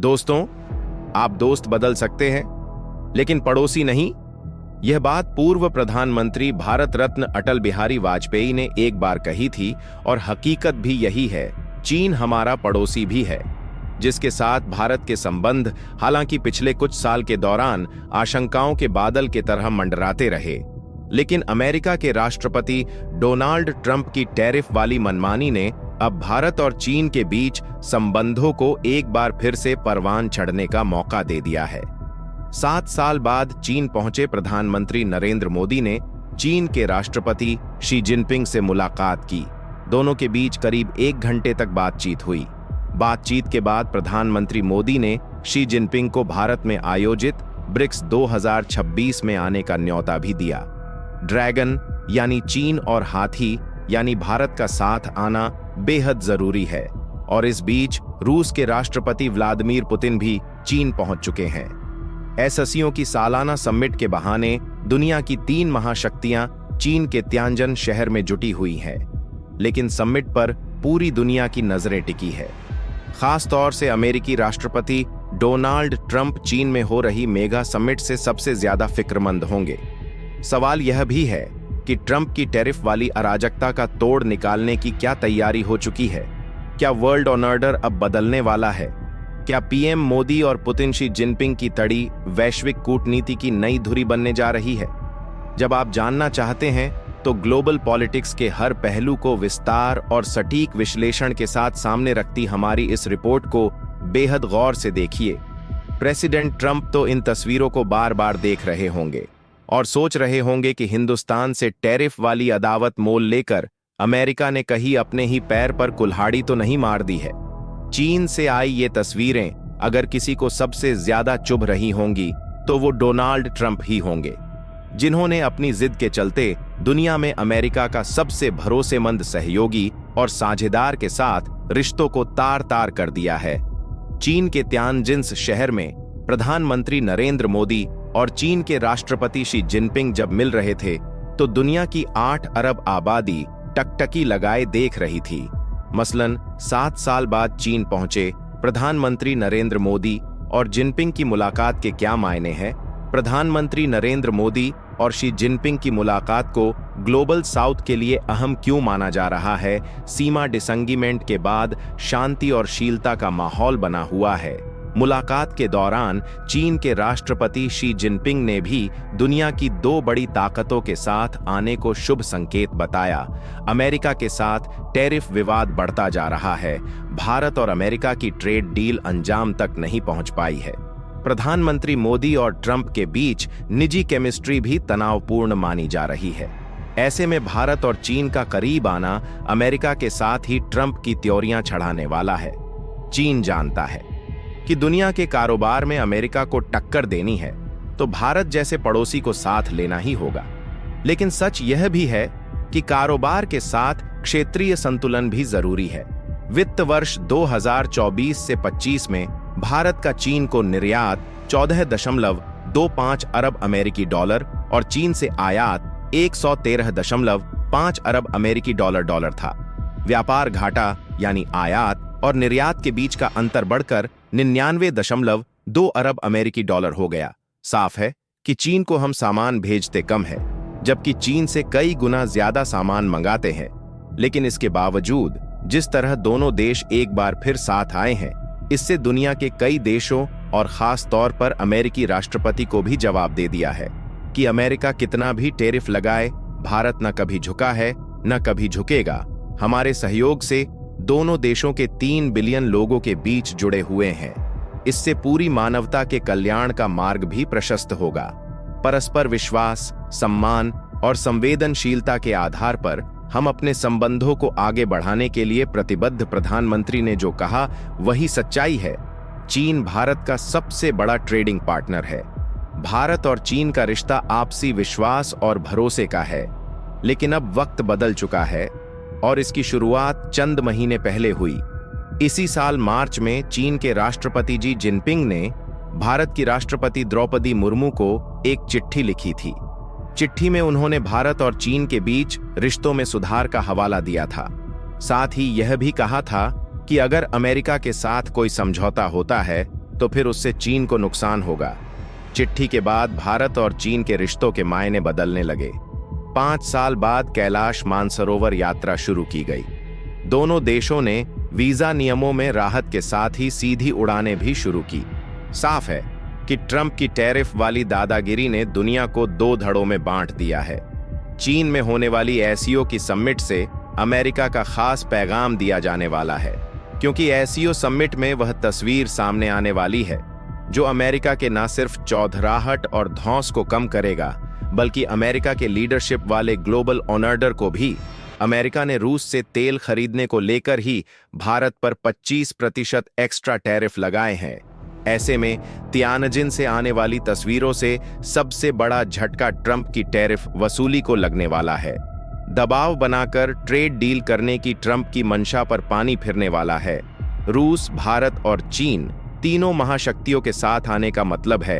दोस्तों, आप दोस्त बदल सकते हैं, लेकिन पड़ोसी नहीं। यह बात पूर्व प्रधानमंत्री भारत रत्न अटल बिहारी वाजपेयी ने एक बार कही थी और हकीकत भी यही है। चीन हमारा पड़ोसी भी है, जिसके साथ भारत के संबंध हालांकि पिछले कुछ साल के दौरान आशंकाओं के बादल की तरह मंडराते रहे, लेकिन अमेरिका के राष्ट्रपति डोनाल्ड ट्रंप की टैरिफ वाली मनमानी ने अब भारत और चीन के बीच संबंधों को एक बार फिर से परवान चढ़ने का मौका दे दिया है। 7 साल बाद चीन पहुंचे प्रधानमंत्री नरेंद्र मोदी ने चीन के राष्ट्रपति शी जिनपिंग से मुलाकात की। दोनों के बीच करीब 1 घंटे तक बातचीत हुई। बातचीत के बाद प्रधानमंत्री मोदी ने शी जिनपिंग को भारत में आयोजित ब्रिक्स 2026 में आने का न्योता भी दिया। ड्रैगन यानी चीन और हाथी यानी भारत का साथ आना बेहद जरूरी है, और इस बीच रूस के राष्ट्रपति व्लादिमीर पुतिन भी चीन पहुंच चुके हैं। एससीओ की सालाना समिट के बहाने दुनिया की 3 महाशक्तियां चीन के त्यांजन शहर में जुटी हुई हैं, लेकिन समिट पर पूरी दुनिया की नजरें टिकी है। खास तौर से अमेरिकी राष्ट्रपति डोनाल्ड ट्रंप चीन में हो रही मेगा समिट से सबसे ज्यादा फिक्रमंद होंगे। सवाल यह भी है कि ट्रंप की टैरिफ वाली अराजकता का तोड़ निकालने की क्या तैयारी हो चुकी है? क्या वर्ल्ड ऑर्डर अब बदलने वाला है? क्या पीएम मोदी और पुतिन शी जिनपिंग की तड़ी वैश्विक कूटनीति की नई धुरी बनने जा रही है? जब आप जानना चाहते हैं तो ग्लोबल पॉलिटिक्स के हर पहलू को विस्तार और सटीक विश्लेषण के साथ सामने रखती हमारी इस रिपोर्ट को बेहद गौर से देखिए। प्रेसिडेंट ट्रंप तो इन तस्वीरों को बार बार देख रहे होंगे और सोच रहे होंगे कि हिंदुस्तान से टैरिफ वाली अदावत मोल लेकर अमेरिका ने कहीं अपने ही पैर पर कुल्हाड़ी तो नहीं मार दी है। चीन से आई ये तस्वीरें अगर किसी को सबसे ज्यादा चुभ रही होंगी तो वो डोनाल्ड ट्रंप ही होंगे, जिन्होंने अपनी जिद के चलते दुनिया में अमेरिका का सबसे भरोसेमंद सहयोगी और साझेदार के साथ रिश्तों को तार तार कर दिया है। चीन के त्यांजिन शहर में प्रधानमंत्री नरेंद्र मोदी और चीन के राष्ट्रपति शी जिनपिंग जब मिल रहे थे तो दुनिया की 8 अरब आबादी टकटकी लगाए देख रही थी। मसलन 7 साल बाद चीन पहुंचे प्रधानमंत्री नरेंद्र मोदी और जिनपिंग की मुलाकात के क्या मायने हैं? प्रधानमंत्री नरेंद्र मोदी और शी जिनपिंग की मुलाकात को ग्लोबल साउथ के लिए अहम क्यों माना जा रहा है? सीमा डिसंगीमेंट के बाद शांति और शीलता का माहौल बना हुआ है। मुलाकात के दौरान चीन के राष्ट्रपति शी जिनपिंग ने भी दुनिया की 2 बड़ी ताकतों के साथ आने को शुभ संकेत बताया। अमेरिका के साथ टैरिफ विवाद बढ़ता जा रहा है। भारत और अमेरिका की ट्रेड डील अंजाम तक नहीं पहुंच पाई है। प्रधानमंत्री मोदी और ट्रंप के बीच निजी केमिस्ट्री भी तनावपूर्ण मानी जा रही है। ऐसे में भारत और चीन का करीब आना अमेरिका के साथ ही ट्रंप की त्योरियां चढ़ाने वाला है। चीन जानता है कि दुनिया के कारोबार में अमेरिका को टक्कर देनी है तो भारत जैसे पड़ोसी को साथ लेना ही होगा, लेकिन सच यह भी है कि कारोबार के साथ क्षेत्रीय संतुलन भी जरूरी है। वित्त वर्ष 2024 से 25 में भारत का चीन को निर्यात 14.25 अरब अमेरिकी डॉलर और चीन से आयात 113.5 अरब अमेरिकी डॉलर था। व्यापार घाटा यानी आयात और निर्यात के बीच का अंतर बढ़कर 99.2 अरब अमेरिकी डॉलर हो गया। साफ है कि चीन को हम सामान भेजते कम है, जबकि चीन से कई गुना ज्यादा सामान मंगाते हैं। लेकिन इसके बावजूद जिस तरह दोनों देश एक बार फिर साथ आए हैं, इससे दुनिया के कई देशों और खास तौर पर अमेरिकी राष्ट्रपति को भी जवाब दे दिया है कि अमेरिका कितना भी टैरिफ लगाए, भारत न कभी झुका है न कभी झुकेगा। हमारे सहयोग से दोनों देशों के 3 बिलियन लोगों के बीच जुड़े हुए हैं। इससे पूरी मानवता के कल्याण का मार्ग भी प्रशस्त होगा। परस्पर विश्वास, सम्मान और संवेदनशीलता के आधार पर हम अपने संबंधों को आगे बढ़ाने के लिए प्रतिबद्ध। प्रधानमंत्री ने जो कहा वही सच्चाई है। चीन भारत का सबसे बड़ा ट्रेडिंग पार्टनर है। भारत और चीन का रिश्ता आपसी विश्वास और भरोसे का है, लेकिन अब वक्त बदल चुका है और इसकी शुरुआत चंद महीने पहले हुई। इसी साल मार्च में चीन के राष्ट्रपति शी जिनपिंग ने भारत की राष्ट्रपति द्रौपदी मुर्मू को एक चिट्ठी लिखी थी। चिट्ठी में उन्होंने भारत और चीन के बीच रिश्तों में सुधार का हवाला दिया था। साथ ही यह भी कहा था कि अगर अमेरिका के साथ कोई समझौता होता है तो फिर उससे चीन को नुकसान होगा। चिट्ठी के बाद भारत और चीन के रिश्तों के मायने बदलने लगे। 5 साल बाद कैलाश मानसरोवर यात्रा शुरू की गई। दोनों देशों ने वीजा नियमों में राहत के साथ ही सीधी उड़ानें भी शुरू की। साफ है कि ट्रंप की टैरिफ वाली दादागिरी ने दुनिया को 2 धड़ों में बांट दिया है। चीन में होने वाली एससीओ की समिट से अमेरिका का खास पैगाम दिया जाने वाला है, क्योंकि एससीओ समिट में वह तस्वीर सामने आने वाली है जो अमेरिका के न सिर्फ चौधराहट और धौंस को कम करेगा, बल्कि अमेरिका के लीडरशिप वाले ग्लोबल ऑर्डर को भी। अमेरिका ने रूस से तेल खरीदने को लेकर ही भारत पर 25% एक्स्ट्रा टैरिफ लगाए हैं। ऐसे में तियानजिन से आने वाली तस्वीरों से सबसे बड़ा झटका ट्रंप की टैरिफ वसूली को लगने वाला है। दबाव बनाकर ट्रेड डील करने की ट्रंप की मंशा पर पानी फिरने वाला है। रूस, भारत और चीन तीनों महाशक्तियों के साथ आने का मतलब है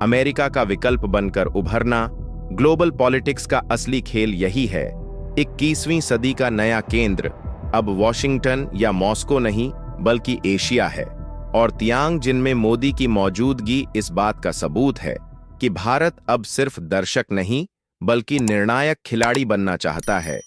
अमेरिका का विकल्प बनकर उभरना। ग्लोबल पॉलिटिक्स का असली खेल यही है। 21वीं सदी का नया केंद्र अब वॉशिंगटन या मॉस्को नहीं, बल्कि एशिया है। और तियांजिन में मोदी की मौजूदगी इस बात का सबूत है कि भारत अब सिर्फ दर्शक नहीं, बल्कि निर्णायक खिलाड़ी बनना चाहता है।